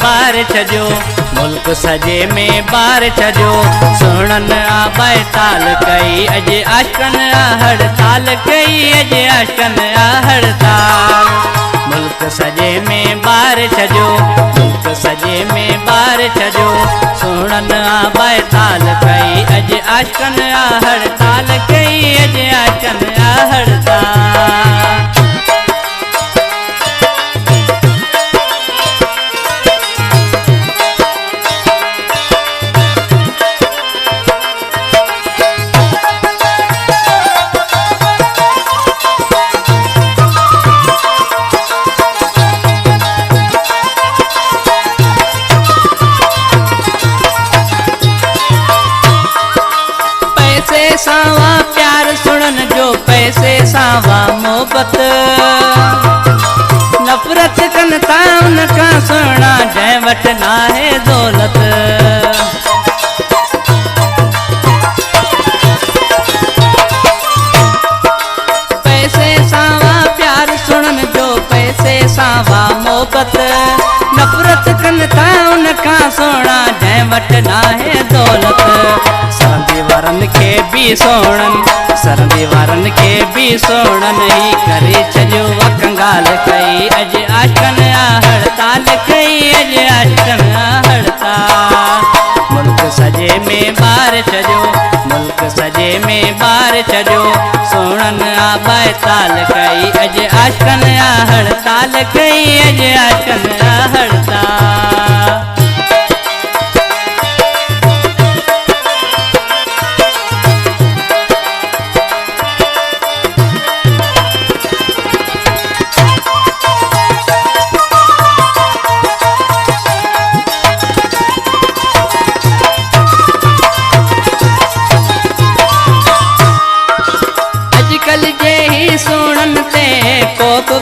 बार छजो मुल्क सजे में बार छजो सुणन आ बैताल कई अज आशकन आ हड़ताल कई अज आशकन आ हड़ताल मुल्क सजे में बार छजो मुल्क सजे में बार छजो सुणन आ बैताल कई अज आशकन आ हड़ताल कई अज आशकन आ हड़ताल। सावा प्यार सुनन जो पैसे सावा मोहब्बत नफरत कन ताउन का सुना जय वट ना है दौलत पैसे सावा प्यार सुनन जो पैसे सावा मोहब्बत नफरत कन ताउन का सुना जय वट ना है दौलत सरदीवारन के भी सोणन सरदीवारन के भी सोणन ही करे छजो कंगाल कई अज आशकन आ हड़ताल कई अज आशकन आ हड़ताल मुल्क सजे में बार छजो मुल्क सजे में बार छजो सोणन आ बैताल कई अज आशकन आ हड़ताल कई अज आशकन आ हड़ताल।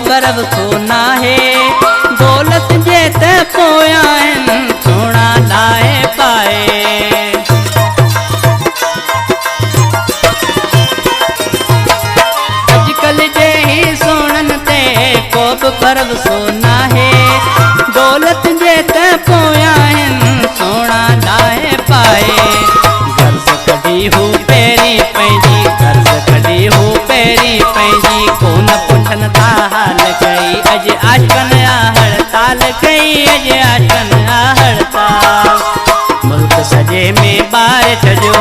बरब तो ना है दौलत जेते पोया सोना लाए पाए अजकल जे ही सोनन ते कोप बरब सोना है दौलत जेते पोया सोना लाए पाए गर्ज कड़ी हो पेरी पैजी गर्ज कड़ी हो पेरी पैजी कोन पुछन था हाल कई अज आशकन आ हड़ताल कई अज आशकन आ हड़ताल मुल्क सजे में बार छजो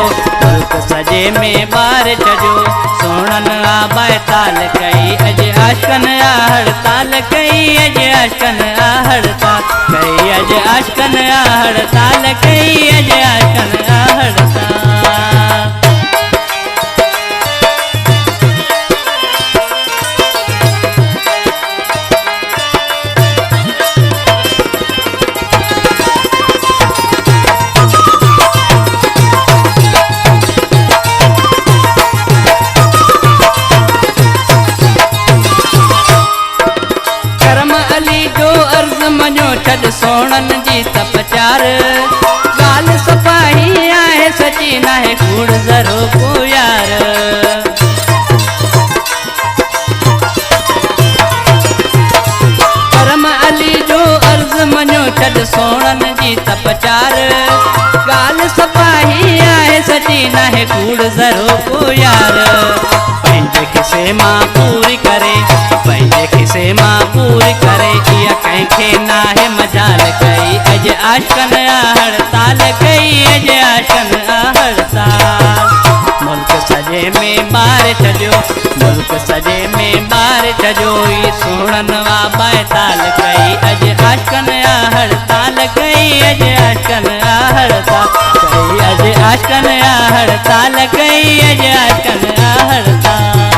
मुल्क सजे में बार छजो सोणन आ बैताल कई अज आशकन आ हड़ताल कई अज आशकन आ हड़ताल कई अज आशकन आ हड़ताल कई अज आशकन आ हड़ताल। सोणन जी तपचार गाल सफाई आहे सची ना है कूड़ जरो को यार करम अली जो अर्ज मनो छद सोणन जी तपचार गाल सफाई आहे सची ना है कूड़ जरो को यार पंहिंजे खिसे मां पूरी करे पंहिंजे खिसे मां पूरी करे इहा कंहिंखे ना है मजाल कई अज आशकन आ हड़ताल कई अज आशकन आ हड़ताल मुल्क सजे में बार छजो मुल्क सजे में बार छजो ई सोणन वा बैताल कई अज आशकन आ हड़ताल कई अज आशकन आ हड़ताल कई अज आशकन आ हड़ताल कई अज आशकन आ हड़ताल।